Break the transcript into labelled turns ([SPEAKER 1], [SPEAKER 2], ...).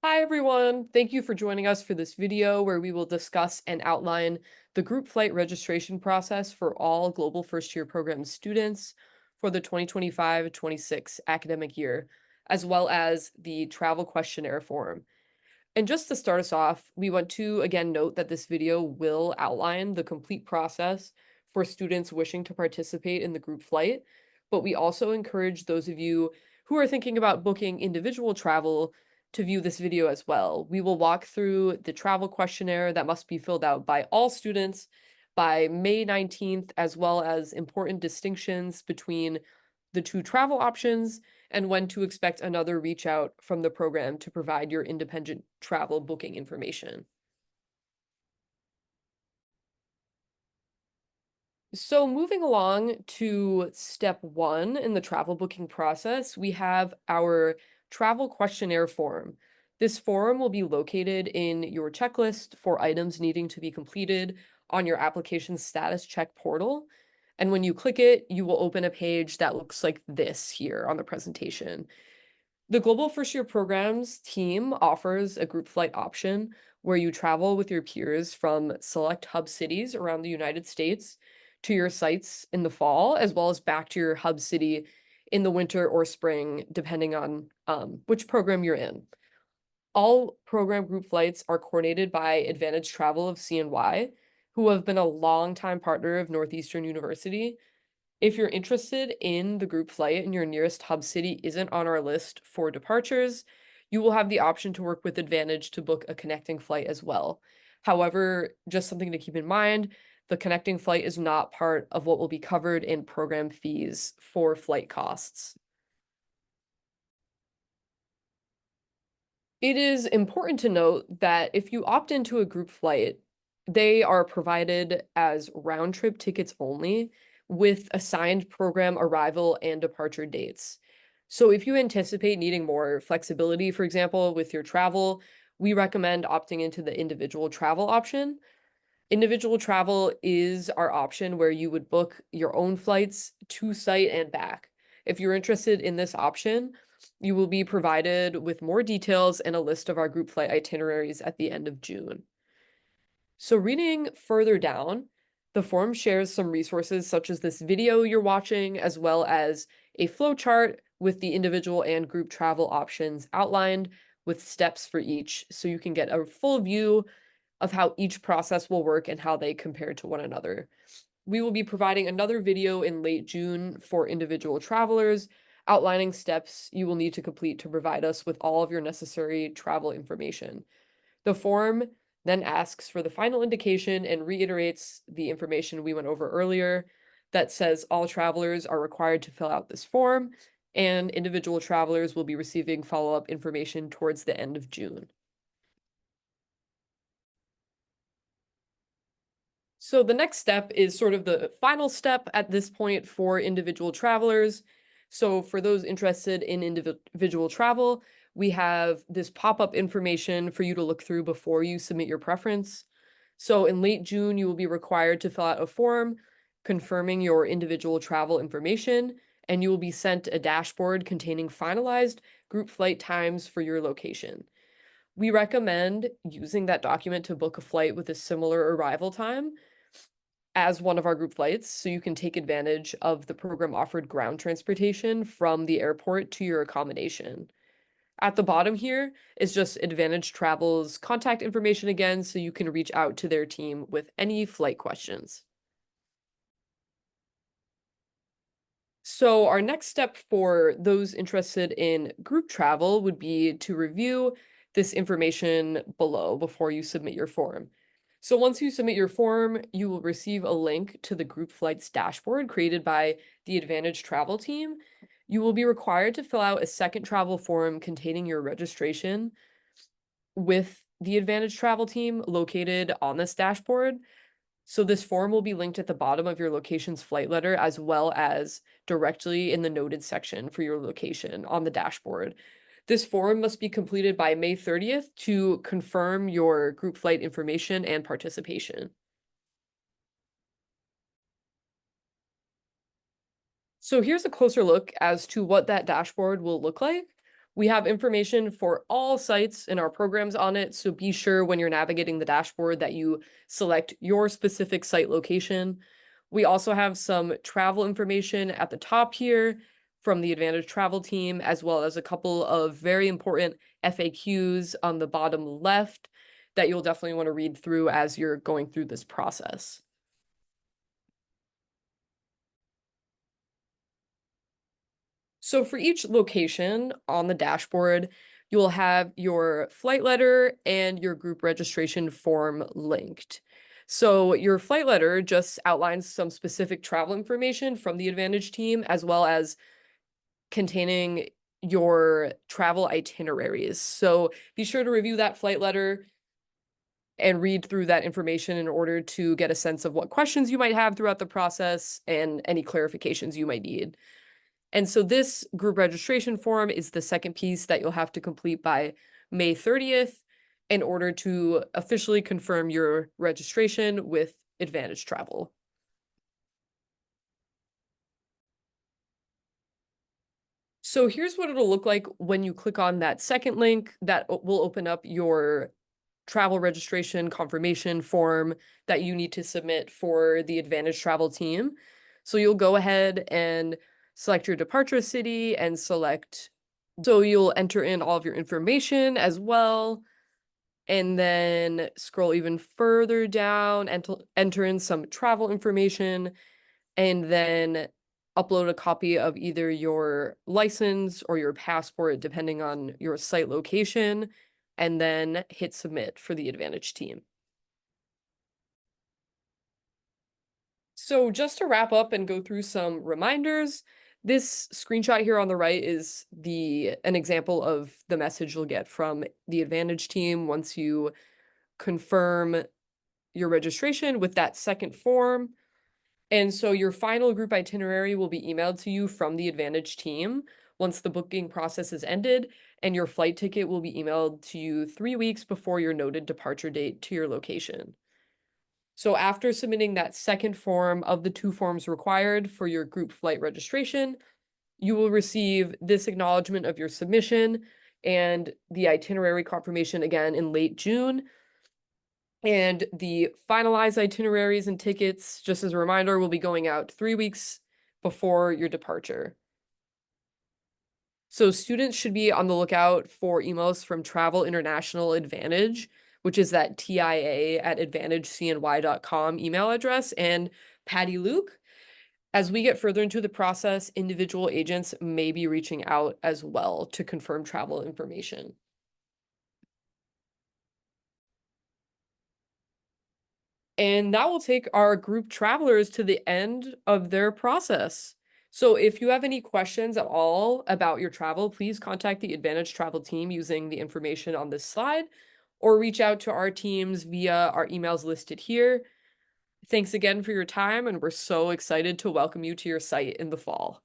[SPEAKER 1] Hi everyone! Thank you for joining us for this video where we will discuss and outline the group flight registration process for all Global First Year Program students for the 2025-26 academic year, as well as the Travel Questionnaire form. And just to start us off, we want to again note that this video will outline the complete process for students wishing to participate in the group flight, but we also encourage those of you who are thinking about booking individual travel to view this video as well. We will walk through the travel questionnaire that must be filled out by all students by May 19th, as well as important distinctions between the two travel options and when to expect another reach out from the program to provide your independent travel booking information. So moving along to step 1 in the travel booking process, we have our travel questionnaire form. This form will be located in your checklist for items needing to be completed on your application status check portal. And when you click it, you will open a page that looks like this here on the presentation. The Global First Year Programs team offers a group flight option where you travel with your peers from select hub cities around the United States to your sites in the fall, as well as back to your hub city in the winter or spring, depending on which program you're in. All program group flights are coordinated by Advantage Travel of CNY, who have been a longtime partner of Northeastern University. If you're interested in the group flight and your nearest hub city isn't on our list for departures, you will have the option to work with Advantage to book a connecting flight as well. However, just something to keep in mind, the connecting flight is not part of what will be covered in program fees for flight costs. It is important to note that if you opt into a group flight, they are provided as round trip tickets only with assigned program arrival and departure dates. So if you anticipate needing more flexibility, for example, with your travel, we recommend opting into the individual travel option. Individual travel is our option where you would book your own flights to site and back. If you're interested in this option, you will be provided with more details and a list of our group flight itineraries at the end of June. So reading further down, the form shares some resources such as this video you're watching, as well as a flowchart with the individual and group travel options outlined with steps for each, so you can get a full view of how each process will work and how they compare to one another. We will be providing another video in late June for individual travelers, outlining steps you will need to complete to provide us with all of your necessary travel information. The form then asks for the final indication and reiterates the information we went over earlier that says all travelers are required to fill out this form, and individual travelers will be receiving follow-up information towards the end of June. So the next step is sort of the final step at this point for individual travelers. So for those interested in individual travel, we have this pop-up information for you to look through before you submit your preference. So in late June, you will be required to fill out a form confirming your individual travel information, and you will be sent a dashboard containing finalized group flight times for your location. We recommend using that document to book a flight with a similar arrival time as one of our group flights, so you can take advantage of the program offered ground transportation from the airport to your accommodation. At the bottom here is just Advantage Travel's contact information again, so you can reach out to their team with any flight questions. So our next step for those interested in group travel would be to review this information below before you submit your form. So once you submit your form, you will receive a link to the group flights dashboard created by the Advantage Travel team. You will be required to fill out a second travel form containing your registration with the Advantage Travel team located on this dashboard. So this form will be linked at the bottom of your location's flight letter, as well as directly in the noted section for your location on the dashboard. This form must be completed by May 30th to confirm your group flight information and participation. So here's a closer look as to what that dashboard will look like. We have information for all sites and our programs on it, so be sure when you're navigating the dashboard that you select your specific site location. We also have some travel information at the top here from the Advantage Travel team, as well as a couple of very important FAQs on the bottom left that you'll definitely want to read through as you're going through this process. So for each location on the dashboard, you will have your flight letter and your group registration form linked. So your flight letter just outlines some specific travel information from the Advantage team, as well as containing your travel itineraries. So be sure to review that flight letter and read through that information in order to get a sense of what questions you might have throughout the process and any clarifications you might need. And so this group registration form is the second piece that you'll have to complete by May 30th in order to officially confirm your registration with Advantage Travel. So here's what it'll look like when you click on that second link that will open up your travel registration confirmation form that you need to submit for the Advantage Travel team. So you'll go ahead and select your departure city and select. So you'll enter in all of your information as well. And then scroll even further down and enter in some travel information and then upload a copy of either your license or your passport, depending on your site location, and then hit submit for the Advantage team. So just to wrap up and go through some reminders, this screenshot here on the right is an example of the message you'll get from the Advantage team once you confirm your registration with that second form. And so your final group itinerary will be emailed to you from the Advantage team once the booking process is ended, and your flight ticket will be emailed to you 3 weeks before your noted departure date to your location. So after submitting that second form of the 2 forms required for your group flight registration, you will receive this acknowledgement of your submission and the itinerary confirmation again in late June. And the finalized itineraries and tickets, just as a reminder, will be going out 3 weeks before your departure. So students should be on the lookout for emails from Travel International Advantage, which is that TIA@advantagecny.com email address, and Patty Luke. As we get further into the process, individual agents may be reaching out as well to confirm travel information. And that will take our group travelers to the end of their process. So if you have any questions at all about your travel, please contact the Advantage Travel team using the information on this slide, or reach out to our teams via our emails listed here. Thanks again for your time, and we're so excited to welcome you to your site in the fall.